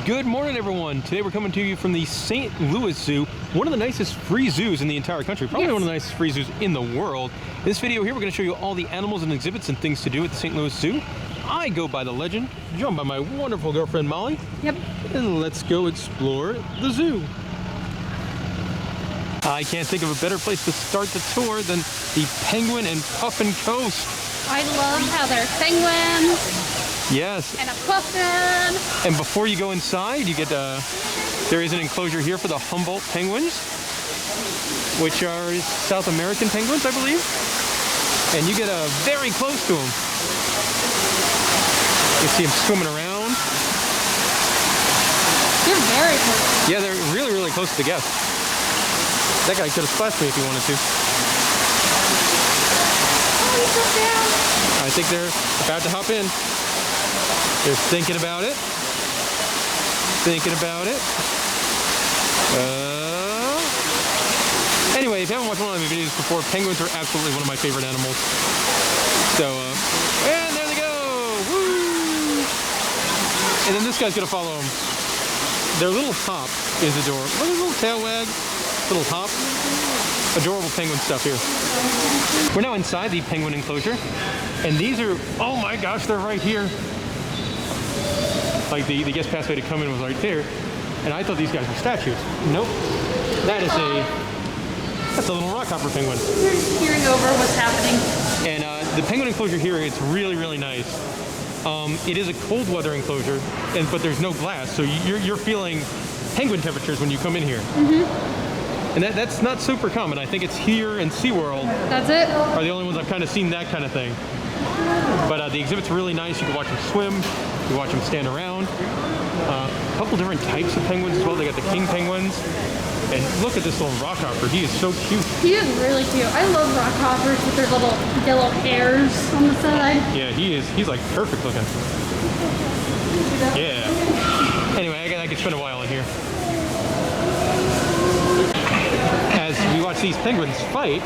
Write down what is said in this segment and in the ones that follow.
Good morning, everyone. Today we're coming to you from the St. Louis Zoo, one of the nicest free zoos in the entire country, probably one of the nicest free zoos in the world. In this video here, we're going to show you all the animals and exhibits and things to do at the St. Louis Zoo. I go by the legend, joined by my wonderful girlfriend, Molly. Yep. And let's go explore the zoo. I can't think of a better place to start the tour than the Penguin and Puffin Coast. I love how there's penguins. Yes. And a puffin. And before you go inside, you get there is an enclosure here for the Humboldt penguins, which are South American penguins, I believe. And you get very close to them. You see them swimming around. They're very close. Yeah, they're really, really close to the guests. That guy could have splashed me if he wanted to. Oh, he jumped down. I think they're about to hop in. They're thinking about it. Thinking about it. Anyway, if you haven't watched one of my videos before, penguins are absolutely one of my favorite animals. So, and there they go! Woo! And then this guy's gonna follow them. Their little hop is adorable. Look at his little tail wag, little hop. Adorable penguin stuff here. We're now inside the penguin enclosure, and these are, oh my gosh, they're right here. Like the guest passway to come in was right there, and I thought these guys were statues. Nope, that's a little rockhopper penguin. You're hearing over what's happening. And the penguin enclosure here, it's really, really nice. It is a cold weather enclosure, but there's no glass, so you're feeling penguin temperatures when you come in here. Mm-hmm. And that's not super common. I think it's here and SeaWorld. That's it? Are the only ones I've kind of seen that kind of thing. But the exhibit's really nice. You can watch them swim. You can watch them stand around. A couple different types of penguins as well. They got the king penguins. And look at this little rockhopper. He is so cute. He is really cute. I love rockhoppers with their little yellow hairs on the side. Yeah, he's like perfect looking. Yeah. Anyway, I could spend a while in here. As we watch these penguins fight,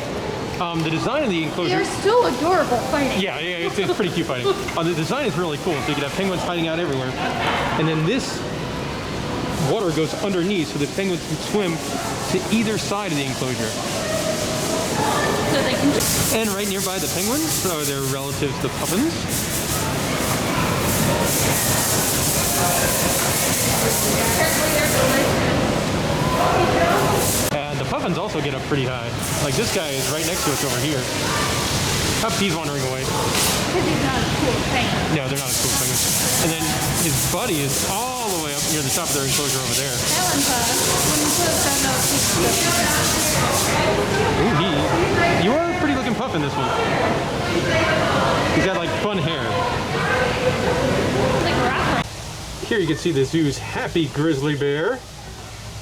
the design of the enclosure... They're still adorable fighting. Yeah, it's pretty cute fighting. The design is really cool, so you can have penguins hiding out everywhere. And then this water goes underneath, so the penguins can swim to either side of the enclosure. So they can... And right nearby the penguins are their relatives, the puffins. And the puffins also get up pretty high. Like this guy is right next to us over here. Up, he's wandering away. Because he's not a cool penguin. No, they're not as cool penguins. And then his buddy is all the way up near the top of their enclosure over there. That one's Ooh, you are a pretty looking puffin, this one. He's got like fun hair. Like here you can see the zoo's happy grizzly bear,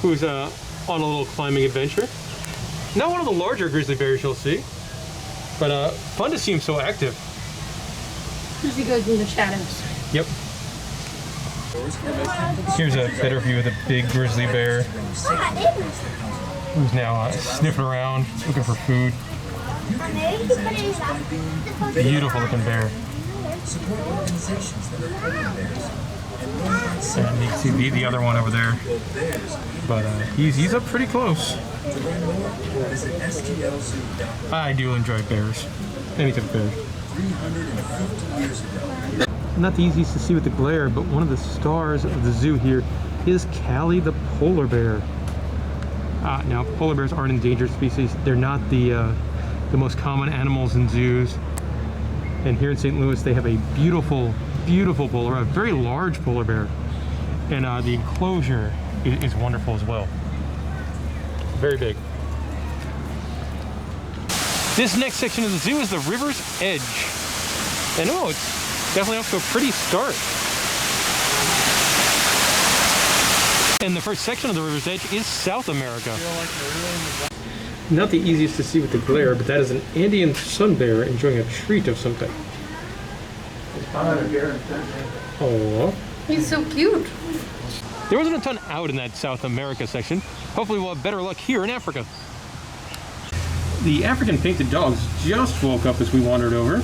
who's on a little climbing adventure. Not one of the larger grizzly bears you'll see, but fun to see him so active. As he goes in the shadows. Yep. Here's a better view of the big grizzly bear, who's now sniffing around, looking for food. Beautiful looking bear. And you can see the other one over there, but he's up pretty close. I do enjoy bears, any type of bear. Not the easiest to see with the glare, but one of the stars of the zoo here is Callie the polar bear. Now, polar bears aren't endangered species. They're not the most common animals in zoos. And here in St. Louis, they have a beautiful, beautiful a very large polar bear. And the enclosure is wonderful as well. Very big. This next section of the zoo is the river's edge. And oh, it's definitely off to a pretty start. And the first section of the river's edge is South America. Not the easiest to see with the glare, but that is an Andean sun bear enjoying a treat of some type. Oh, he's so cute. There wasn't a ton out in that South America section. Hopefully we'll have better luck here in Africa. The African painted dogs just woke up as we wandered over.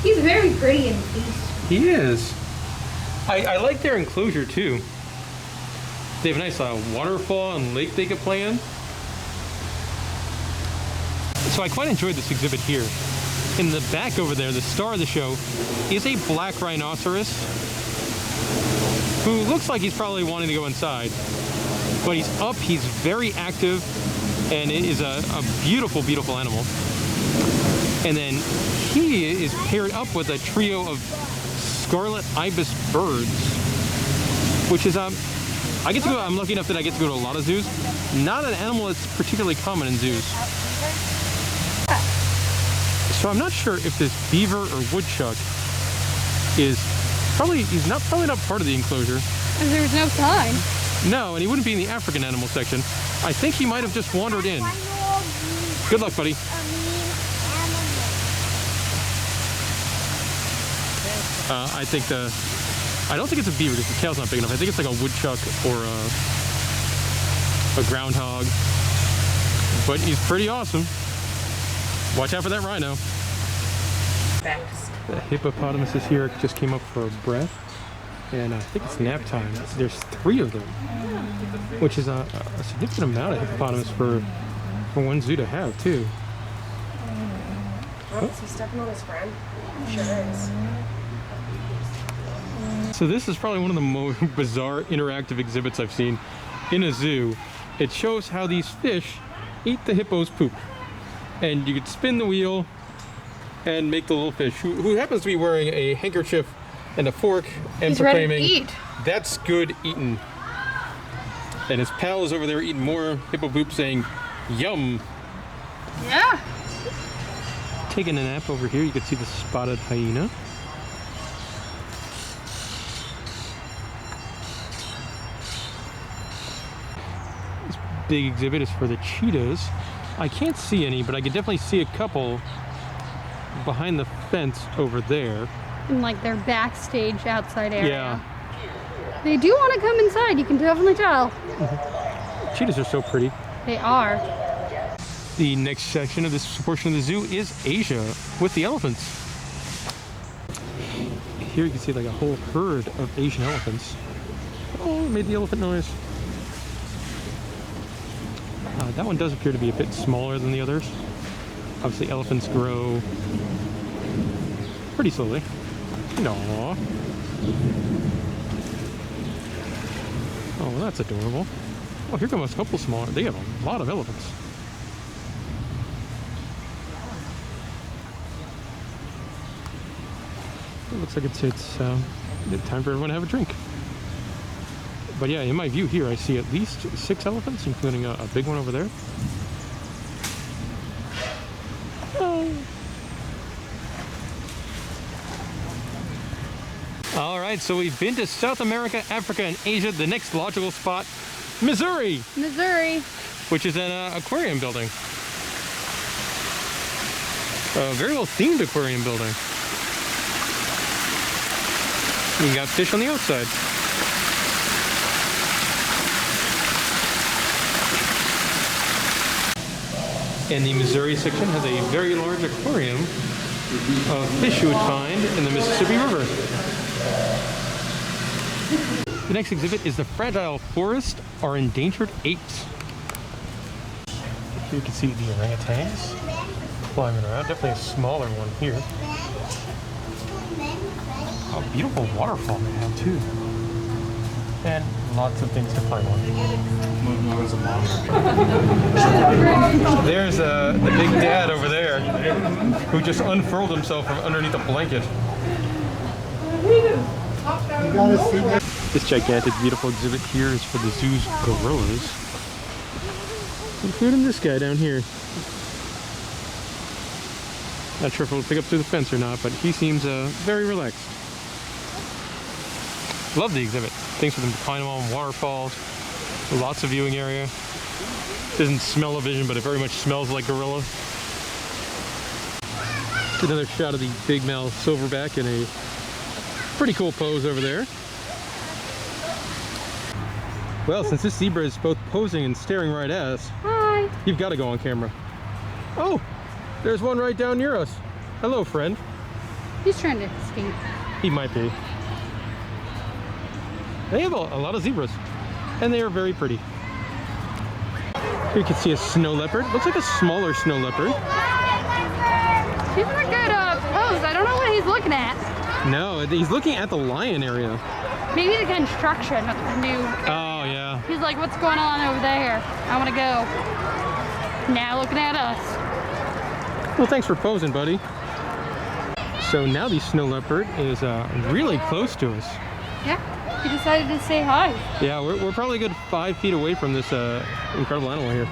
He's very pretty in the piece. He is. I like their enclosure too. They have a nice waterfall and lake they could play in. So I quite enjoyed this exhibit here. In the back over there, the star of the show is a black rhinoceros who looks like he's probably wanting to go inside. But he's up, he's very active, and it is a beautiful, beautiful animal. And then he is paired up with a trio of scarlet ibis birds, which is I get to go. I'm lucky enough that I get to go to a lot of zoos. Not an animal that's particularly common in zoos. So I'm not sure if this beaver or woodchuck is probably not part of the enclosure. And there's no sign. No, and he wouldn't be in the African animal section. I think he might have just wandered in. Good luck, buddy. I don't think it's a beaver because the tail's not big enough. I think it's like a woodchuck or a groundhog. But he's pretty awesome. Watch out for that rhino. The hippopotamus is here. It just came up for a breath. And I think it's nap time. There's 3 of them, which is a significant amount of hippopotamus for one zoo to have, too. Oh, is he stepping on his friend? Sure is. So this is probably one of the most bizarre interactive exhibits I've seen in a zoo. It shows how these fish eat the hippo's poop. And you could spin the wheel and make the little fish, who happens to be wearing a handkerchief and a fork and He's proclaiming, ready to eat. "That's good eating." And his pal is over there eating more hippo poop saying, "Yum." Yeah. Taking a nap over here, you can see the spotted hyena. This big exhibit is for the cheetahs. I can't see any, but I could definitely see a couple behind the fence over there. In like their backstage outside area. Yeah. They do want to come inside, you can definitely tell. Cheetahs are so pretty. They are. The next section of this portion of the zoo is Asia with the elephants. Here you can see like a whole herd of Asian elephants. Oh, it made the elephant noise. That one does appear to be a bit smaller than the others. Obviously, elephants grow pretty slowly. Aww. Oh, well, that's adorable. Oh, here come a couple smaller. They have a lot of elephants. It looks like it's time for everyone to have a drink. But yeah, in my view here, I see at least 6 elephants, including a big one over there. Oh. All right, so we've been to South America, Africa, and Asia. The next logical spot, Missouri. Missouri. Which is an aquarium building. A very well themed aquarium building. You got fish on the outside. And the Missouri section has a very large aquarium of fish you would find in the Mississippi River. The next exhibit is the Fragile Forest, or Endangered Apes. Here you can see the orangutans climbing around. Definitely a smaller one here. Oh, beautiful waterfall they have too. And lots of things to climb on. There's the big dad over there who just unfurled himself from underneath a blanket. This gigantic, beautiful exhibit here is for the zoo's gorillas, including this guy down here. Not sure if we'll pick up through the fence or not, but he seems very relaxed. Love the exhibit. Things for them to climb on, waterfalls, lots of viewing area. Doesn't smell of vision, but it very much smells like gorilla. Another shot of the big male silverback in a pretty cool pose over there. Well, since this zebra is both posing and staring right at us, Hi. You've got to go on camera. Oh, there's one right down near us. Hello, friend. He's trying to escape. He might be. They have a lot of zebras, and they are very pretty. Here you can see a snow leopard. Looks like a smaller snow leopard. He's in a good pose. I don't know what he's looking at. No, he's looking at the lion area. Maybe the construction of the new. Oh, yeah. He's like, what's going on over there? I want to go. Now looking at us. Well, thanks for posing, buddy. So now the snow leopard is really close to us. Yeah, he decided to say hi. Yeah, we're probably a good 5 feet away from this incredible animal here.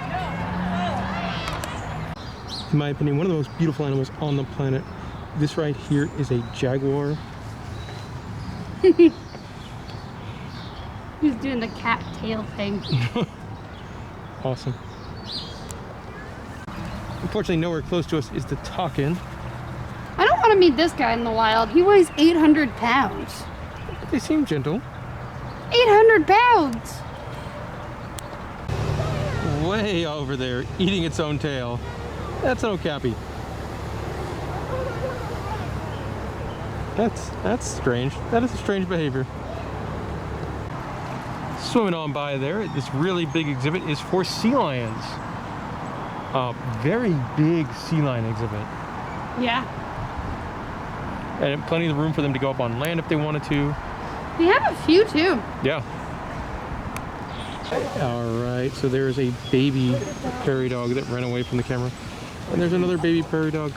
In my opinion, one of the most beautiful animals on the planet. This right here is a jaguar. He's doing the cat tail thing. Awesome. Unfortunately, nowhere close to us is the takin. I don't want to meet this guy in the wild. He weighs 800 pounds. They seem gentle. 800 pounds! Way over there, eating its own tail. That's an okapi. That's strange. That is a strange behavior. Swimming on by there, this really big exhibit is for sea lions. A very big sea lion exhibit. Yeah. And plenty of room for them to go up on land if they wanted to. We have a few too. Yeah. All right, so there's a baby prairie dog that ran away from the camera. And there's another baby prairie dog.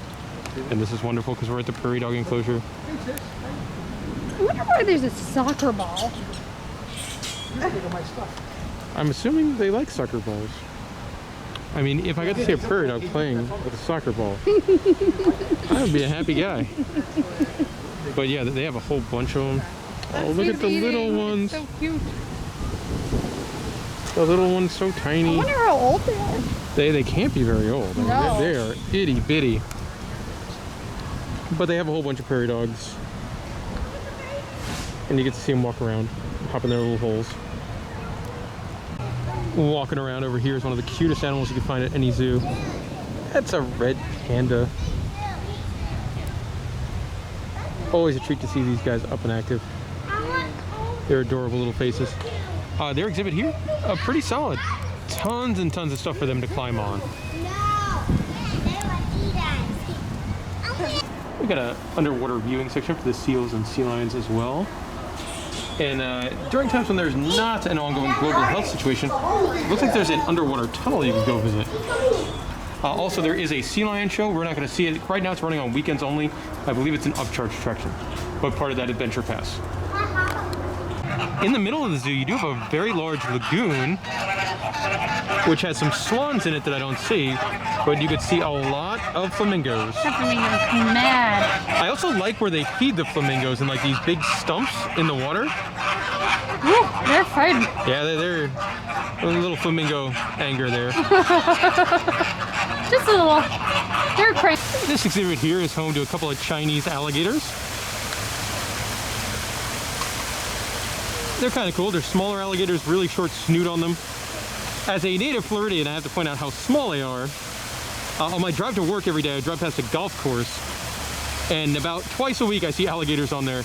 And this is wonderful because we're at the prairie dog enclosure. I wonder why there's a soccer ball. I'm assuming they like soccer balls. I mean, if I got to see a prairie dog playing with a soccer ball, I would be a happy guy. But yeah, they have a whole bunch of them. Oh, look at the little ones. So cute. The little one's so tiny. I wonder how old they are. They can't be very old. I mean, No. they are itty bitty. But they have a whole bunch of prairie dogs. And you get to see them walk around, hop in their little holes. Walking around over here is one of the cutest animals you can find at any zoo. That's a red panda. Always a treat to see these guys up and active. They're adorable little faces. Their exhibit here, pretty solid. Tons and tons of stuff for them to climb on. We got an underwater viewing section for the seals and sea lions as well. And during times when there's not an ongoing global health situation, it looks like there's an underwater tunnel you can go visit. Also, there is a sea lion show. We're not going to see it. Right now it's running on weekends only. I believe it's an upcharge attraction, but part of that adventure pass. In the middle of the zoo, you do have a very large lagoon, which has some swans in it that I don't see, but you could see a lot of flamingos. That flamingo's mad. I also like where they feed the flamingos in like these big stumps in the water. Ooh, they're fighting. Yeah, they're a little flamingo anger there. Just a little. They're crazy. This exhibit here is home to a couple of Chinese alligators. They're kind of cool. They're smaller alligators, really short snoot on them. As a native Floridian, I have to point out how small they are. On my drive to work every day, I drive past a golf course, and about twice a week I see alligators on there,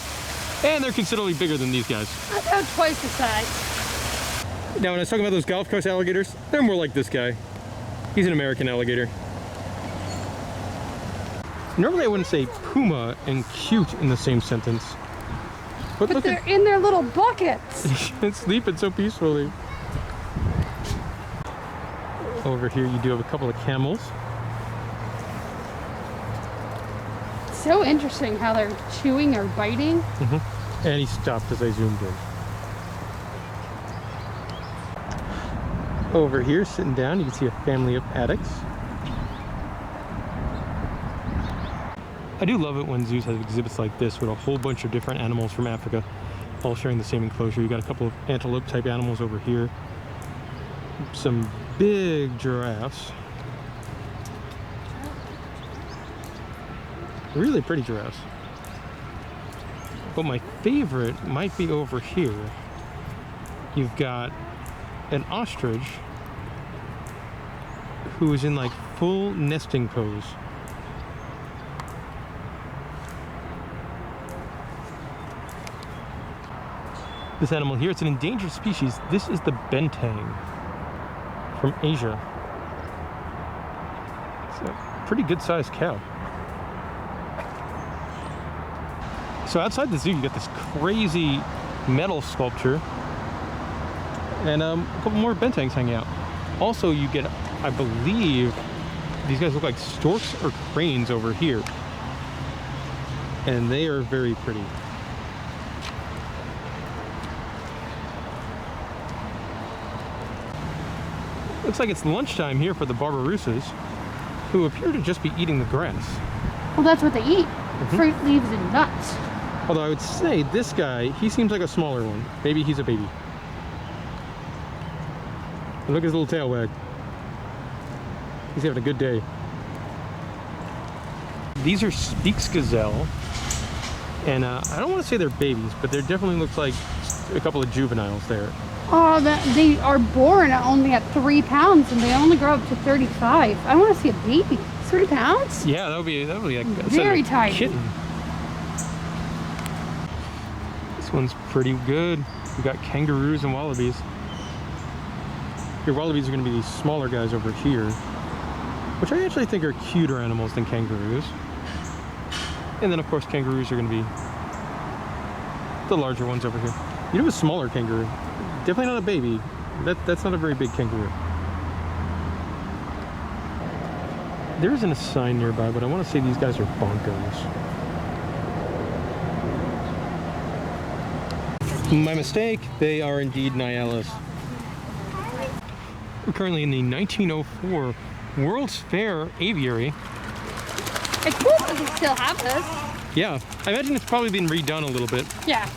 and they're considerably bigger than these guys. About twice the size. Now, when I was talking about those golf course alligators, they're more like this guy. He's an American alligator. Normally I wouldn't say puma and cute in the same sentence. But look they're in their little buckets. It's sleeping so peacefully. Over here you do have a couple of camels. So interesting how they're chewing or biting. And he stopped as I zoomed in. Over here, sitting down, you can see a family of addicts. I do love it when zoos have exhibits like this with a whole bunch of different animals from Africa all sharing the same enclosure. You got a couple of antelope type animals over here. Some big giraffes. Really pretty giraffes. But my favorite might be over here. You've got an ostrich who is in like full nesting pose. This animal here, it's an endangered species. This is the bentang from Asia. It's a pretty good sized cow. So outside the zoo, you got this crazy metal sculpture and a couple more bentangs hanging out. Also, you get, I believe, these guys look like storks or cranes over here. And they are very pretty. Looks like it's lunchtime here for the Barbarousas, who appear to just be eating the grass. Well, that's what they eat. Fruit, leaves, and nuts. Although I would say this guy, he seems like a smaller one. Maybe he's a baby. And look at his little tail wag. He's having a good day. These are Speaks gazelle. And I don't want to say they're babies, but there definitely looks like a couple of juveniles there. Oh, they are born only at 3 pounds, and they only grow up to 35. I want to see a baby. 3 pounds? Yeah, that would be like very tiny. Kitten. This one's pretty good. We got kangaroos and wallabies. Your wallabies are going to be these smaller guys over here, which I actually think are cuter animals than kangaroos. And then, of course, kangaroos are going to be the larger ones over here. You know, a smaller kangaroo. Definitely not a baby. That's not a very big kangaroo. There isn't a sign nearby, but I want to say these guys are bonkers. My mistake, they are indeed Nyalas. We're currently in the 1904 World's Fair Aviary. It's cool that they still have this. Yeah, I imagine it's probably been redone a little bit. Yeah.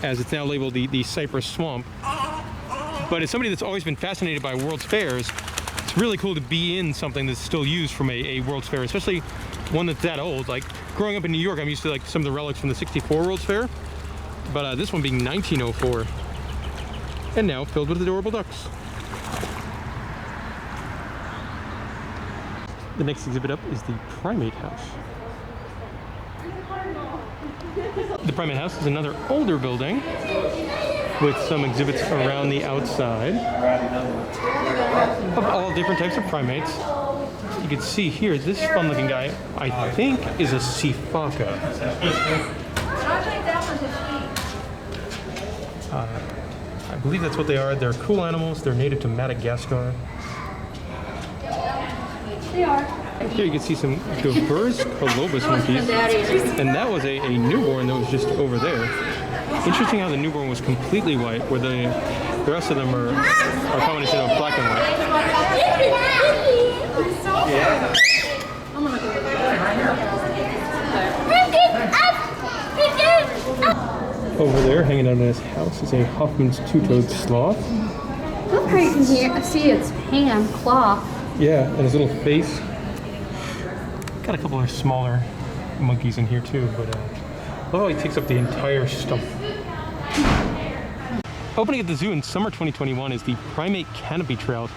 As it's now labeled the Cypress Swamp. But as somebody that's always been fascinated by World's Fairs, it's really cool to be in something that's still used from a World's Fair, especially one that's that old. Like, growing up in New York, I'm used to like some of the relics from the '64 World's Fair, but this one being 1904, and now filled with adorable ducks. The next exhibit up is the Primate House. The Primate House is another older building with some exhibits around the outside of all different types of primates. You can see here, this fun looking guy, I think, is a sifaka. I believe that's what they are. They're cool animals. They're native to Madagascar. They are. Here you can see some diverse colobus monkeys, and that was a newborn that was just over there. Interesting how the newborn was completely white, where the rest of them are a combination of black and white. Over there, hanging out in his house, is a Hoffman's two-toed sloth. Look how you can see its hand claw. Yeah, and his little face. Got a couple of smaller monkeys in here too, but oh, he takes up the entire stump. Opening at the zoo in summer 2021 is the Primate Canopy Trail.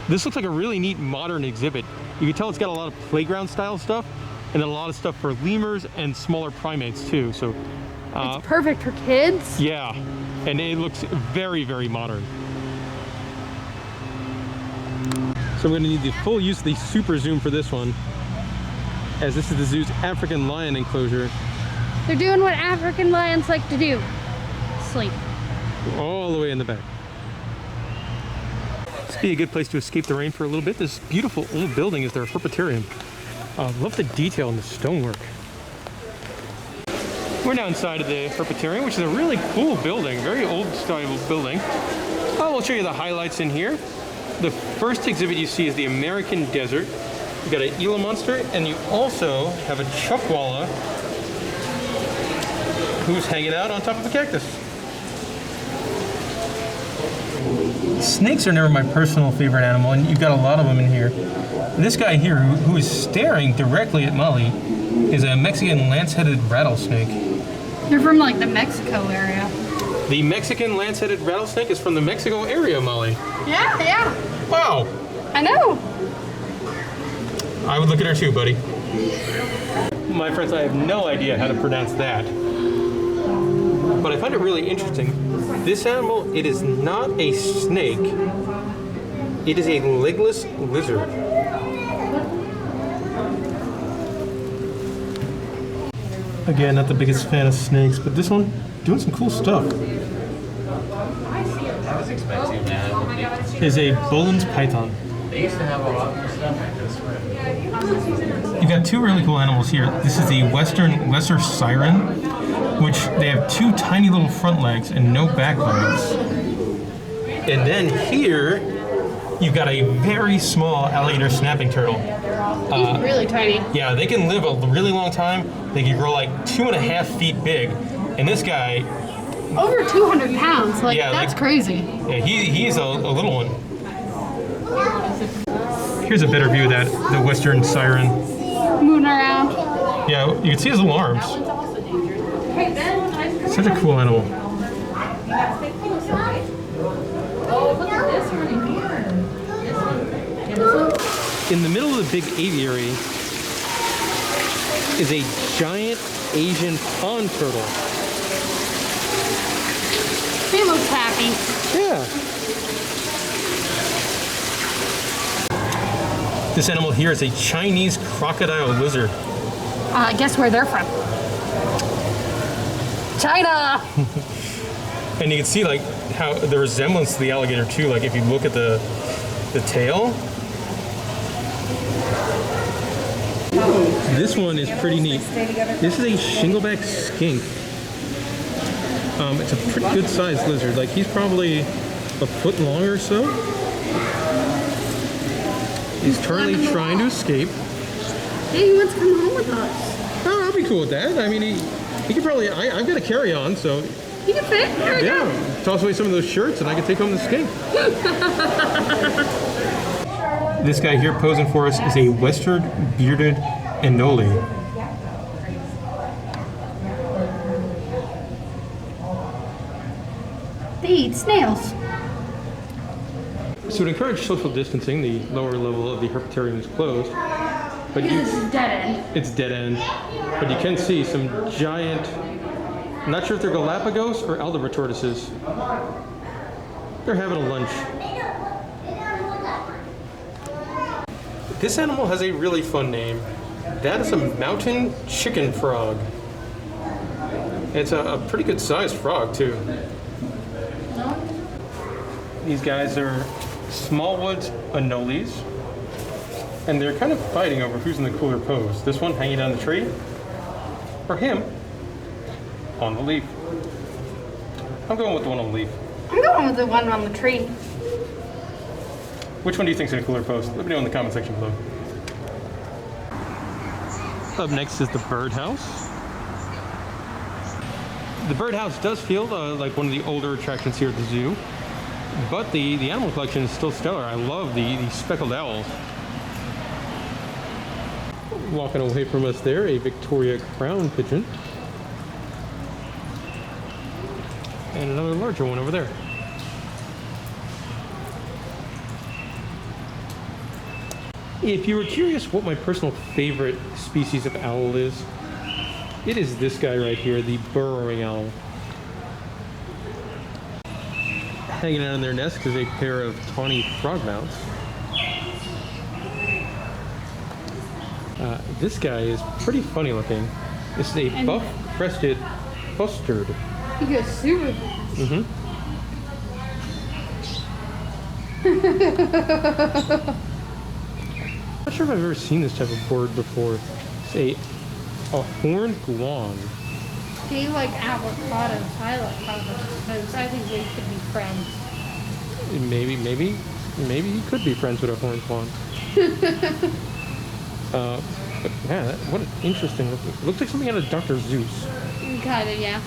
This looks like a really neat modern exhibit. You can tell it's got a lot of playground style stuff, and then a lot of stuff for lemurs and smaller primates too. So it's perfect for kids. yeah, and it looks very, very modern. So I'm going to need the full use of the super zoom for this one, as this is the zoo's African lion enclosure. They're doing what African lions like to do. Sleep. All the way in the back. This would be a good place to escape the rain for a little bit. This beautiful old building is their Herbitarium. Love the detail in the stonework. We're now inside of the Herbitarium, which is a really cool building, very old style building. I'll show you the highlights in here. The first exhibit you see is the American Desert. You've got an Gila monster, and you also have a chuckwalla who's hanging out on top of a cactus. Snakes are never my personal favorite animal, and you've got a lot of them in here. And this guy here, who is staring directly at Molly, is a Mexican lance-headed rattlesnake. They're from like the Mexico area. The Mexican lance-headed rattlesnake is from the Mexico area, Molly. Yeah. Wow. I know. I would look at her too, buddy. My friends, I have no idea how to pronounce that. But I find it really interesting. This animal, it is not a snake. It is a legless lizard. Again, not the biggest fan of snakes, but this one doing some cool stuff. That was expensive, man. Is a Bolin's python. They used to have a lot more stuff, I just swear. You've got two really cool animals here. This is the Western lesser siren, which they have two tiny little front legs and no back legs. And then here, you've got a very small alligator snapping turtle. He's really tiny. Yeah, they can live a really long time. They can grow like 2.5 feet big. And this guy, Over 200 pounds. Like, Yeah, that's like- crazy. yeah, he's a little one. Here's a better view of that, the Western siren. Moving around. Yeah, you can see his little arms. Such a cool animal. In the middle of the big aviary is a giant Asian pond turtle. He looks happy. Yeah. This animal here is a Chinese crocodile lizard. Guess where they're from? China! And you can see like how the resemblance to the alligator too, like if you look at the tail. This one is pretty neat. This is a shingleback skink. It's a pretty good sized lizard. Like he's probably a foot long or so. He's currently trying to escape. Hey, he wants to come home with us. Oh, I'll be cool with that. I mean, he could probably. I've got a carry on, so He can fit. There we go. yeah. Toss away some of those shirts, and I can take home the skink. This guy here posing for us is a western bearded anole. They eat snails. So to encourage social distancing, the lower level of the Herbitarium is closed. But This is dead end. it's dead end. But you can see some giant, I'm not sure if they're Galapagos or Aldabra tortoises. They're having a lunch. This animal has a really fun name. That is a mountain chicken frog. It's a pretty good sized frog too. These guys are Smallwoods anoles, and they're kind of fighting over who's in the cooler pose. This one hanging down the tree, or him on the leaf. I'm going with the one on the leaf. I'm going with the one on the tree. Which one do you think's in a cooler pose? Let me know in the comment section below. Up next is the Birdhouse. The Birdhouse does feel like one of the older attractions here at the zoo, but the animal collection is still stellar. I love the speckled owls. Walking away from us there, a Victoria crown pigeon. And another larger one over there. If you were curious what my personal favorite species of owl is, it is this guy right here, the burrowing owl. Hanging out in their nest is a pair of tawny frogmouths. This guy is pretty funny looking. This is a buff-crested bustard. He goes super fast. Mm-hmm. I'm not sure if I've ever seen this type of bird before. It's a horned guan. They like avocados. I like avocados. I think they could be friends. Maybe you could be friends with a horned guan. But yeah, what an interesting look. It looks like something out of Dr. Zeus. Kinda, yeah.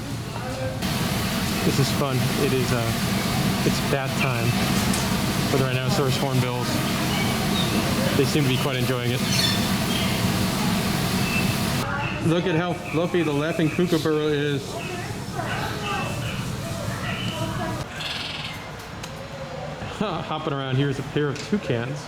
This is fun. It is, it's bath time for the rhinoceros hornbills. They seem to be quite enjoying it. Look at how fluffy the laughing kookaburra is. Hopping around here is a pair of toucans.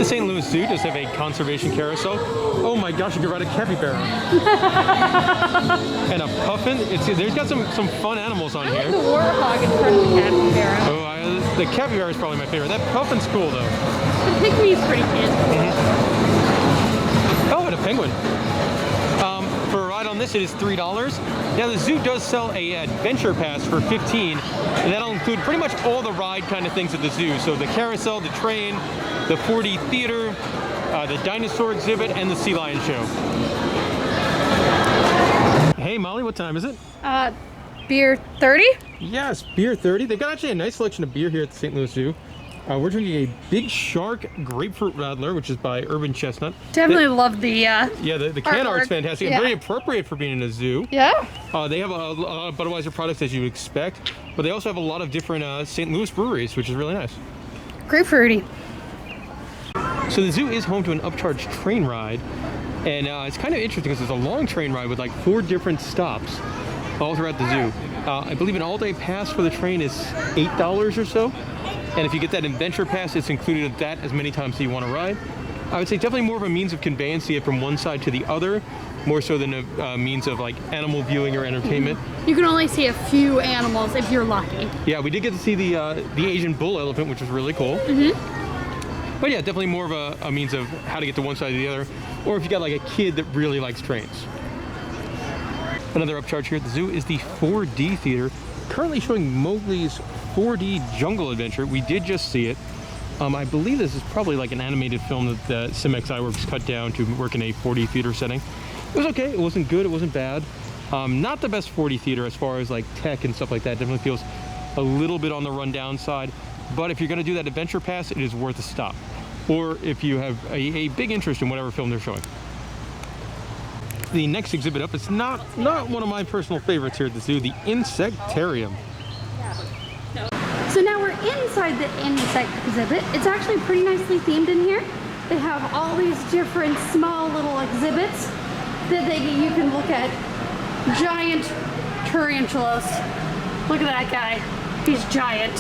The St. Louis Zoo does have a conservation carousel. Oh my gosh, you could ride a capybara. And a puffin. There's got some fun animals on I here. like the warthog in front of the capybara. Oh, the capybara is probably my favorite. That puffin's cool though. The pygmy is pretty cute. Oh, and a penguin. For a ride on this, it is $3. Now the zoo does sell a adventure pass for $15, and that'll include pretty much all the ride kind of things at the zoo. So the carousel, the train, the 4D theater, the dinosaur exhibit, and the sea lion show. Hey Molly, what time is it? Beer 30? Yes, beer 30. They got actually a nice selection of beer here at the St. Louis Zoo. We're drinking a Big Shark Grapefruit Radler, which is by Urban Chestnut. Definitely love the Yeah, the can art's artwork. fantastic. Yeah. And very appropriate for being in a zoo. Yeah. They have a lot of Budweiser products as you would expect, but they also have a lot of different St. Louis breweries, which is really nice. Grapefruity. So the zoo is home to an upcharge train ride, and it's kind of interesting because it's a long train ride with like 4 different stops all throughout the zoo. I believe an all-day pass for the train is $8 or so, and if you get that adventure pass, it's included with that as many times as you want to ride. I would say definitely more of a means of conveyance to get from one side to the other, more so than a means of like animal viewing or entertainment. You can only see a few animals if you're lucky. Yeah, we did get to see the Asian bull elephant, which was really cool. But yeah, definitely more of a means of how to get to one side to the other, or if you got like a kid that really likes trains. Another upcharge here at the zoo is the 4D theater, currently showing Mowgli's 4D Jungle Adventure. We did just see it. I believe this is probably like an animated film that the Cimex iWorks cut down to work in a 4D theater setting. It was okay. It wasn't good. It wasn't bad. Not the best 4D theater as far as like tech and stuff like that. Definitely feels a little bit on the rundown side. But if you're going to do that adventure pass, it is worth a stop. Or if you have a big interest in whatever film they're showing. The next exhibit up is not one of my personal favorites here at the zoo, the Insectarium. So now we're inside the insect exhibit. It's actually pretty nicely themed in here. They have all these different small little exhibits that you can look at. Giant tarantulas. Look at that guy. He's giant.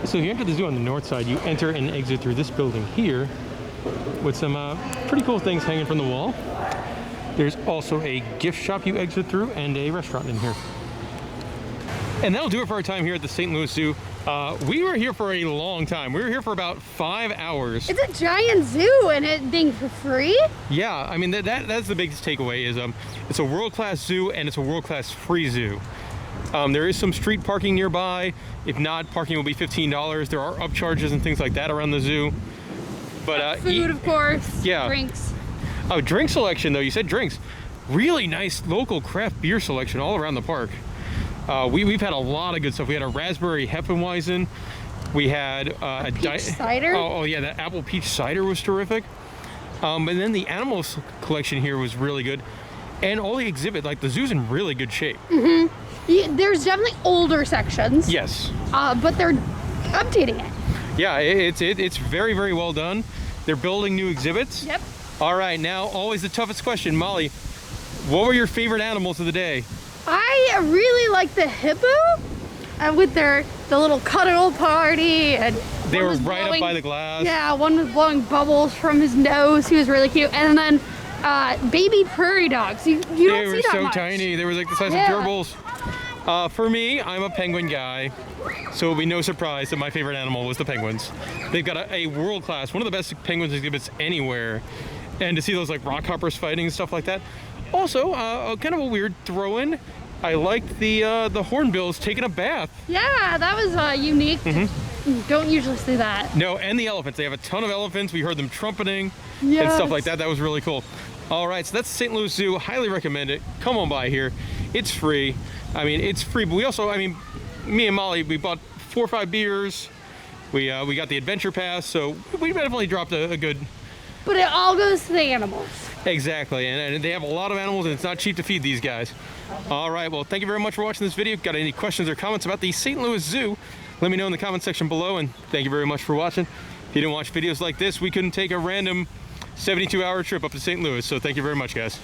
So if you enter the zoo on the north side, you enter and exit through this building here with some pretty cool things hanging from the wall. There's also a gift shop you exit through and a restaurant in here. And that'll do it for our time here at the St. Louis Zoo. We were here for a long time. We were here for about 5 hours. It's a giant zoo and it being for free? Yeah, I mean, that's the biggest takeaway is it's a world-class zoo and it's a world-class free zoo. There is some street parking nearby. If not, parking will be $15. There are upcharges and things like that around the zoo. But food, of course. Yeah. Drinks. Oh, drink selection though. You said drinks. Really nice local craft beer selection all around the park. We've had a lot of good stuff. We had a raspberry Hefeweizen. We had a peach cider. Oh yeah, that apple peach cider was terrific. And then the animals collection here was really good, and all the exhibit, like the zoo's in really good shape. Yeah, there's definitely older sections. Yes. But they're updating it. Yeah, it's very, very well done. They're building new exhibits. Yep. All right, now always the toughest question, Molly. What were your favorite animals of the day? I really like the hippo with the little cuddle party, and They one were was right blowing- up by the glass. Yeah, one was blowing bubbles from his nose. He was really cute. And then baby prairie dogs. You They don't were see that so much. tiny. They were like the size Yeah. of gerbils. For me, I'm a penguin guy, so it'll be no surprise that my favorite animal was the penguins. They've got a world-class, one of the best penguins exhibits anywhere. And to see those like rock hoppers fighting and stuff like that. Also, kind of a weird throw-in. I liked the hornbills taking a bath. Yeah, that was unique. Don't usually see that. No, and the elephants. They have a ton of elephants. We heard them trumpeting and Yes. stuff like that. That was really cool. All right, so that's St. Louis Zoo. Highly recommend it. Come on by here. It's free. I mean, it's free, but we also, I mean, me and Molly, we bought 4 or 5 beers. We got the adventure pass, so we definitely dropped a good... But it all goes to the animals. Exactly, and they have a lot of animals, and it's not cheap to feed these guys. All right, well, thank you very much for watching this video. Got any questions or comments about the St. Louis Zoo? Let me know in the comment section below, and thank you very much for watching. If you didn't watch videos like this, we couldn't take a random 72-hour trip up to St. Louis, so thank you very much, guys.